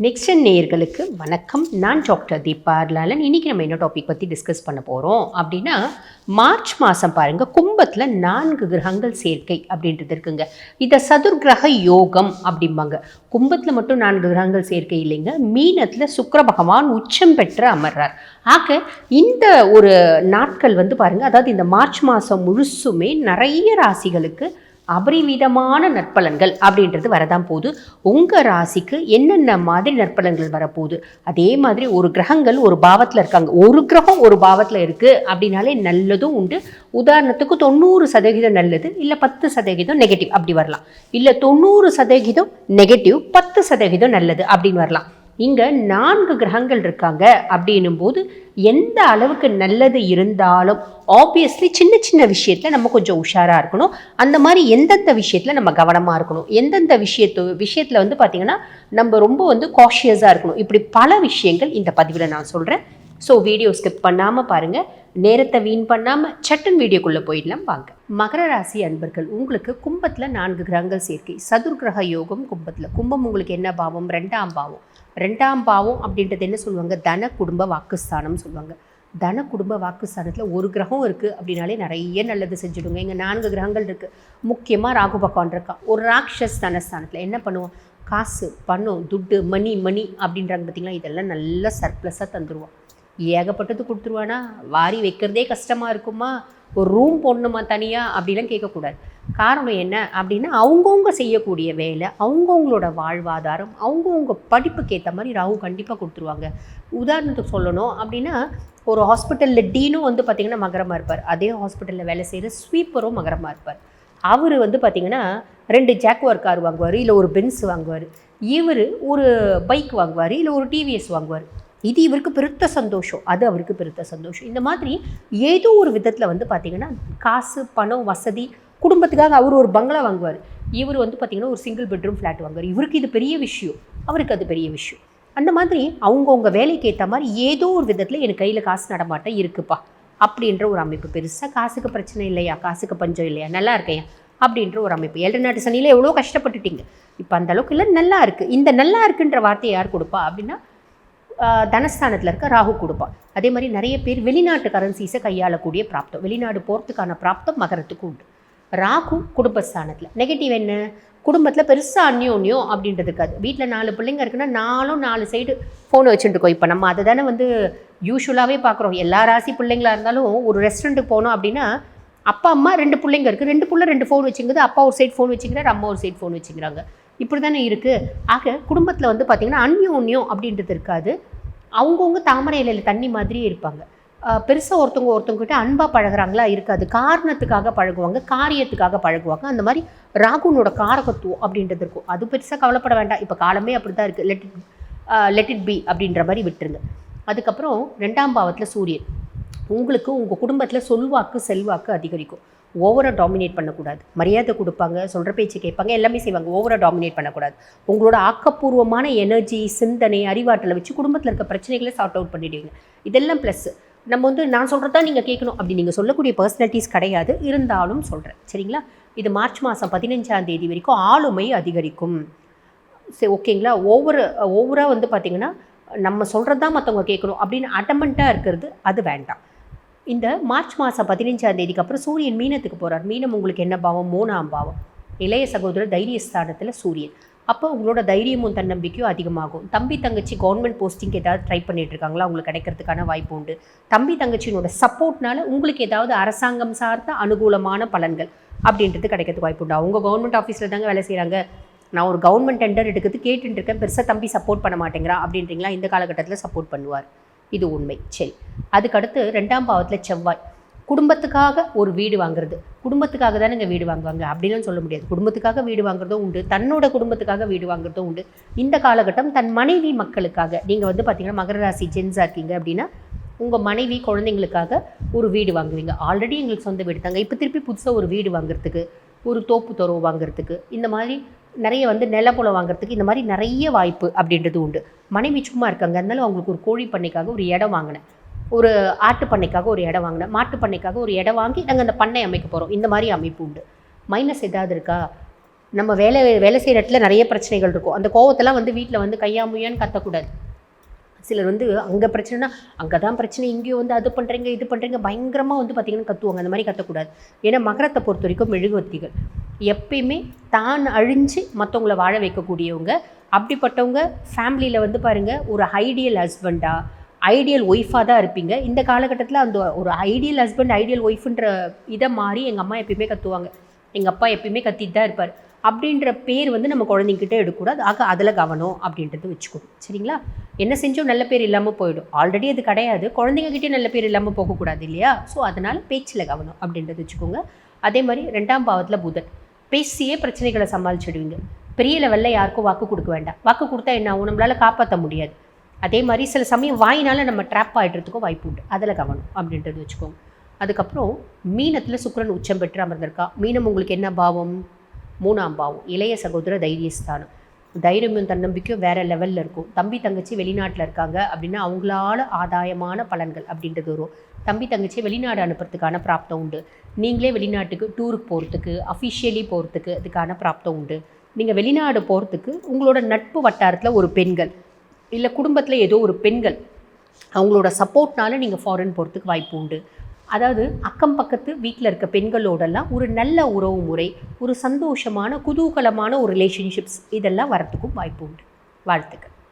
Next நேயர்களுக்கு வணக்கம். நான் டாக்டர் தீபா லாலன். இன்றைக்கி நம்ம என்ன டாபிக் பற்றி டிஸ்கஸ் பண்ண போகிறோம் அப்படின்னா, மார்ச் மாதம் பாருங்கள், கும்பத்தில் 4 கிரகங்கள் சேர்க்கை அப்படின்றது இருக்குங்க. இதை சதுர்கிரக யோகம் அப்படிம்பாங்க. கும்பத்தில் மட்டும் 4 கிரகங்கள் சேர்க்கை இல்லைங்க, மீனத்தில் சுக்கிர பகவான் உச்சம் பெற்று அமர்றார். ஆக இந்த ஒரு நாட்கள் வந்து பாருங்கள், அதாவது இந்த மார்ச் மாதம் முழுசுமே நிறைய ராசிகளுக்கு அபரிவிதமான நற்பலன்கள் அப்படின்றது வரதான் போகுது. உங்கள் ராசிக்கு என்னென்ன மாதிரி நற்பலன்கள் வரப்போகுது, அதே மாதிரி ஒரு கிரகங்கள் ஒரு பாவத்தில் இருக்காங்க, ஒரு கிரகம் ஒரு பாவத்தில் இருக்குது அப்படின்னாலே நல்லதும் உண்டு. உதாரணத்துக்கு 90% நல்லது, இல்லை 10% நெகட்டிவ் அப்படி வரலாம். இல்லை 90% நெகட்டிவ், 10% நல்லது அப்படின்னு வரலாம். இங்கே 4 கிரகங்கள் இருக்காங்க அப்படின்னும் போது எந்த அளவுக்கு நல்லது இருந்தாலும் ஆப்வியஸ்லி சின்ன சின்ன விஷயத்தில் நம்ம கொஞ்சம் உஷாராக இருக்கணும். அந்த மாதிரி எந்தெந்த விஷயத்தில் நம்ம கவனமாக இருக்கணும், எந்தெந்த விஷயத்தில் வந்து பார்த்திங்கன்னா நம்ம ரொம்ப வந்து காஷியஸாக இருக்கணும். இப்படி பல விஷயங்கள் இந்த பதிவில் நான் சொல்கிறேன். ஸோ வீடியோ ஸ்கிப் பண்ணாமல் பாருங்கள், நேரத்தை வீண் பண்ணாமல் சட்டன் வீடியோக்குள்ளே போயிடலாம் வாங்க. மகர ராசி அன்பர்கள், உங்களுக்கு கும்பத்தில் 4 கிரகங்கள் சேர்க்கை, சதுர்கிரக யோகம் கும்பத்தில். கும்பம் உங்களுக்கு என்ன பாவம்? 2ஆம் பாவம். 2ஆம் பாவம் அப்படின்றது என்ன சொல்லுவாங்க? தன குடும்ப வாக்குஸ்தானம் சொல்லுவாங்க. தன குடும்ப வாக்குஸ்தானத்தில் ஒரு கிரகம் இருக்குது அப்படின்னாலே நிறைய நல்லது செஞ்சுடுங்க. இங்கே 4 கிரகங்கள் இருக்குது. முக்கியமாக ராகு பகவான் இருக்கான். ஒரு ராட்சஸ் தனஸ்தானத்தில் என்ன பண்ணுவோம்? காசு, பணம், துட்டு, மணி அப்படின்றாங்க பார்த்தீங்களா, இதெல்லாம் நல்ல சர்ப்ளஸாக தந்துடுவான். ஏகப்பட்டது கொடுத்துருவானா? வாரி வைக்கிறதே கஷ்டமாக இருக்குமா? ஒரு ரூம் போடணுமா தனியாக அப்படிலாம் கேட்கக்கூடாது. காரணம் என்ன அப்படின்னா, அவங்கவுங்க செய்யக்கூடிய வேலை, அவங்கவுங்களோட வாழ்வாதாரம், அவங்கவுங்க படிப்புக்கு ஏற்ற மாதிரி ராகு கண்டிப்பாக கொடுத்துருவாங்க. உதாரணத்துக்கு சொல்லணும் அப்படின்னா, ஒரு ஹாஸ்பிட்டலில் டீனும் வந்து பார்த்திங்கன்னா மகரமாக இருப்பார். அதே ஹாஸ்பிட்டலில் வேலை செய்கிற ஸ்வீப்பரும் மகரமாக இருப்பார். அவர் வந்து பார்த்திங்கன்னா 2 ஜாக்வார் கார் வாங்குவார், இல்லை ஒரு பென்ஸ் வாங்குவார். இவர் ஒரு பைக் வாங்குவார், இல்லை ஒரு டிவிஎஸ் வாங்குவார். இது இவருக்கு பெருத்த சந்தோஷம், அது அவருக்கு பெருத்த சந்தோஷம். இந்த மாதிரி ஏதோ ஒரு விதத்தில் வந்து பார்த்திங்கன்னா காசு, பணம், வசதி, குடும்பத்துக்காக அவர் ஒரு பங்களா வாங்குவார். இவர் வந்து பார்த்திங்கன்னா ஒரு சிங்கிள் பெட்ரூம் ஃப்ளாட் வாங்குவார். இவருக்கு இது பெரிய விஷயம், அவருக்கு அது பெரிய விஷயம். அந்த மாதிரி அவங்கவுங்க வேலைக்கு ஏற்ற மாதிரி ஏதோ ஒரு விதத்தில் எனக்கு கையில் காசு நடமாட்டம் இருக்குப்பா அப்படின்ற ஒரு அமைப்பு. பெருசாக காசுக்கு பிரச்சனை இல்லையா, காசுக்கு பஞ்சம் இல்லையா, நல்லா இருக்கையா அப்படின்ற ஒரு அமைப்பு. 7 நாட்டு சனியில் எவ்வளோ கஷ்டப்பட்டுட்டீங்க, இப்போ அந்த அளவுக்கு இல்லை, நல்லா இருக்குது. இந்த நல்லா இருக்குன்ற வார்த்தையை யார் கொடுப்பா அப்படின்னா, தனஸ்தானத்தில் இருக்க ராகு கொடுப்பான். அதே மாதிரி நிறைய பேர் வெளிநாட்டு கரன்சிஸை கையாளக்கூடிய பிராப்தம், வெளிநாடு போகிறதுக்கான பிராப்தம் மகரத்துக்கு உண்டு. ராகு குடும்பஸ்தானத்தில். நெகட்டிவ் என்ன? குடும்பத்தில் பெருசாக அந்யோன்யம் அப்படின்றது இருக்காது. வீட்டில் 4 பிள்ளைங்க இருக்குன்னா 4 சைடு ஃபோனை வச்சுட்டு இருக்கோம். இப்போ நம்ம அதை தானே வந்து யூஸ்வலாகவே பார்க்குறோம். எல்லா ராசி பிள்ளைங்களாக இருந்தாலும் ஒரு ரெஸ்டாரண்ட்டுக்கு போனோம் அப்படின்னா, அப்பா அம்மா 2 பிள்ளைங்க இருக்குது, 2 பிள்ளை 2 ஃபோன் வச்சுங்குது. அப்பா ஒரு சைடு ஃபோன் வச்சுக்கிறார், அம்மா ஒரு சைடு ஃபோன் வச்சுக்கிறாங்க. இப்படி தானே இருக்குது. ஆக குடும்பத்தில் வந்து பார்த்திங்கன்னா அந்யோன்யம் அப்படின்றது இருக்காது. அவங்கவுங்க தாமரை இலையில் தண்ணி மாதிரியே இருப்பாங்க. பெருசாக ஒருத்தவங்ககிட்ட அன்பாக பழகிறாங்களா இருக்காது. காரணத்துக்காக பழகுவாங்க, காரியத்துக்காக பழகுவாங்க. அந்த மாதிரி ராகுனோட காரகத்துவம் அப்படின்றது இருக்கும். அது பெருசாக கவலைப்பட வேண்டாம், இப்போ காலமே அப்படி தான் இருக்குது. லெட் இட் பி அப்படின்ற மாதிரி விட்டுருங்க. அதுக்கப்புறம் 2ஆம் பாவத்தில் சூரியன். உங்களுக்கு உங்கள் குடும்பத்தில் சொல்வாக்கு, செல்வாக்கு அதிகரிக்கும். ஓவராக டாமினேட் பண்ணக்கூடாது. மரியாதை கொடுப்பாங்க, சொல்கிற பேச்சு கேட்பாங்க, எல்லாமே செய்வாங்க. ஓவராக டாமினேட் பண்ணக்கூடாது. உங்களோட ஆக்கப்பூர்வமான எனர்ஜி, சிந்தனை, அறிவாற்றலை வச்சு குடும்பத்தில் இருக்க பிரச்சனைகளை சார்ட் அவுட் பண்ணிடுவீங்க. இதெல்லாம் ப்ளஸ். நம்ம வந்து நான் சொல்கிறதா நீங்கள் கேட்கணும் அப்படி நீங்கள் சொல்லக்கூடிய பர்சனாலிட்டிஸ் கிடையாது, இருந்தாலும் சொல்கிறேன் சரிங்களா. இது மார்ச் மாதம் 15ஆம் தேதி வரைக்கும் ஆளுமை அதிகரிக்கும். சரி, ஓகேங்களா. ஓவராக வந்து பார்த்திங்கன்னா நம்ம சொல்கிறது தான் மற்றவங்க கேட்கணும் அப்படின்னு அடமெண்ட்டாக இருக்கிறது அது வேண்டாம். இந்த மார்ச் மாதம் 15ஆம் தேதிக்கு அப்புறம் சூரியன் மீனத்துக்கு போகிறார். மீனம் உங்களுக்கு என்ன பாவம்? 3ஆம் பாவம். இளைய சகோதரர் தைரியஸ்தானத்தில் சூரியன். அப்போ உங்களோட தைரியமும் தன்னம்பிக்கையும் அதிகமாகும். தம்பி தங்கச்சி கவர்மெண்ட் போஸ்டிங் ஏதாவது ட்ரை பண்ணிட்டு இருக்காங்களா, உங்களுக்கு கிடைக்கிறதுக்கான வாய்ப்பு உண்டு. தம்பி தங்கச்சியினோட சப்போர்ட்னால உங்களுக்கு ஏதாவது அரசாங்கம் சார்ந்த அனுகூலமான பலன்கள் அப்படின்றது கிடைக்கிறதுக்கு வாய்ப்பு உண்டு. அவங்க கவர்மெண்ட் ஆஃபீஸில் தாங்க வேலை செய்கிறாங்க, நான் ஒரு கவர்மெண்ட் டெண்டர் எடுக்கிறது கேட்டுட்டு இருக்கேன், பெருசாக தம்பி சப்போர்ட் பண்ண மாட்டேங்கிறா அப்படின்றீங்களா, இந்த காலகட்டத்தில் சப்போர்ட் பண்ணுவார். இது உண்மை. சரி, அதுக்கடுத்து 2ஆம் பாவத்தில் செவ்வாய். குடும்பத்துக்காக ஒரு வீடு வாங்குறது. குடும்பத்துக்காக தானே இங்கே வீடு வாங்குவாங்க அப்படின்னு சொல்ல முடியாது. குடும்பத்துக்காக வீடு வாங்குறதும் உண்டு, தன்னோட குடும்பத்துக்காக வீடு வாங்குறதும் உண்டு. இந்த காலகட்டம் தன் மனைவி மக்களுக்காக, நீங்கள் வந்து பார்த்திங்கன்னா மகர ராசி ஜென்ஸாக இருக்கீங்க அப்படின்னா உங்கள் மனைவி குழந்தைங்களுக்காக ஒரு வீடு வாங்குவீங்க. ஆல்ரெடி எங்களுக்கு சொந்த வீடு தாங்க, இப்போ திருப்பி புதுசாக ஒரு வீடு வாங்குறதுக்கு, ஒரு தோப்பு துறவு வாங்குறதுக்கு, இந்த மாதிரி நிறைய வந்து நிலப்புலம் வாங்குறதுக்கு, இந்த மாதிரி நிறைய வாய்ப்பு அப்படின்றது உண்டு. மனைவி சும்மா இருக்காங்க, அதனால அவங்களுக்கு ஒரு கோழி பண்ணைக்காக ஒரு இடம் வாங்கினேன், ஒரு ஆட்டு பண்ணைக்காக ஒரு இடம் வாங்கினேன், மாட்டு பண்ணைக்காக ஒரு இடம் வாங்கி நாங்கள் அந்த பண்ணை அமைக்க போகிறோம், இந்த மாதிரி அமைப்பு உண்டு. மைனஸ் ஏதாவது இருக்கா? நம்ம வேலை செய்கிற இடத்துல நிறைய பிரச்சனைகள் இருக்கும். அந்த கோவத்தெல்லாம் வந்து வீட்டில் வந்து கையாமுயான்னு கத்தக்கூடாது. சிலர் வந்து அங்கே பிரச்சனைனா அங்கே தான் பிரச்சனை, இங்கேயும் வந்து அது பண்ணுறீங்க இது பண்ணுறீங்க பயங்கரமாக வந்து பார்த்திங்கன்னா கத்துவாங்க. அந்த மாதிரி கத்தக்கூடாது. ஏன்னா மகரத்தை பொறுத்த வரைக்கும் மெழுகுவர்த்திகள் எப்பயுமே தான் அழிஞ்சு மற்றவங்கள வாழ வைக்கக்கூடியவங்க. அப்படிப்பட்டவங்க ஃபேமிலியில் வந்து பாருங்கள், ஒரு ஐடியல் ஹஸ்பண்டாக ஐடியல் ஒய்ஃபாக தான் இருப்பீங்க. இந்த காலகட்டத்தில் அந்த ஒரு ஐடியல் ஹஸ்பண்ட் ஐடியல் ஒய்ஃபுன்ற இதை மாறி எங்கள் அம்மா எப்பயுமே கத்துவாங்க, எங்கள் அப்பா எப்பயுமே கத்திட்டு தான் இருப்பார் அப்படின்ற பேர் வந்து நம்ம குழந்தைங்கிட்ட எடுக்கக்கூடாது. அதில் கவனம் அப்படின்றது வச்சுக்கணும். சரிங்களா? என்ன செஞ்சோம் நல்ல பேர் இல்லாமல் போயிடும். ஆல்ரெடி அது கிடையாது, குழந்தைங்ககிட்டே நல்ல பேர் இல்லாமல் போகக்கூடாது இல்லையா? ஸோ அதனால் பேச்சில் கவனம் அப்படின்றது வச்சுக்கோங்க. அதே மாதிரி 2ஆம் பாவத்தில் புதன், பேசியே பிரச்சனைகளை சமாளிச்சிடுவீங்க. பெரிய லெவலில் யாருக்கும் வாக்கு கொடுக்க வேண்டாம். வாக்கு கொடுத்தா என்ன ஆகும், நம்மளால் காப்பாற்ற முடியாது. அதே மாதிரி சில சமயம் வாயினால் நம்ம ட்ராப் ஆகிடுறதுக்கும் வாய்ப்பு உண்டு. அதில் கவனம் அப்படின்றது வச்சுக்கோங்க. அதுக்கப்புறம் மீனத்தில் சுக்கிரன் உச்சம் பெற்று அமர்ந்திருக்கா. மீனம் உங்களுக்கு என்ன பாவம்? 3ஆம் பாவம், இளைய சகோதர தைரியஸ்தானம். தைரியமும் தன்னம்பிக்கையும் வேறு லெவலில் இருக்கும். தம்பி தங்கச்சி வெளிநாட்டில் இருக்காங்க அப்படின்னா அவங்களால ஆதாயமான பலன்கள் அப்படின்றது வரும். தம்பி தங்கச்சி வெளிநாடு அனுப்புறதுக்கான பிராப்தம் உண்டு. நீங்களே வெளிநாட்டுக்கு டூருக்கு போகிறதுக்கு, அஃபிஷியலி போகிறதுக்கு அதுக்கான பிராப்தம் உண்டு. நீங்கள் வெளிநாடு போகிறதுக்கு உங்களோட நட்பு வட்டாரத்தில் ஒரு பெண்கள் இல்லை குடும்பத்தில் ஏதோ ஒரு பெண்கள் அவங்களோட சப்போர்ட்னால நீங்கள் ஃபாரின் போகிறதுக்கு வாய்ப்பு உண்டு. அதாவது அக்கம் பக்கத்து வீட்டில் இருக்க பெண்களோடெல்லாம் ஒரு நல்ல உறவு முறை, ஒரு சந்தோஷமான குதூகலமான ஒரு ரிலேஷன்ஷிப்ஸ் இதெல்லாம் வரத்துக்கும் வாய்ப்பு உண்டு. வாழ்த்துக்கள்.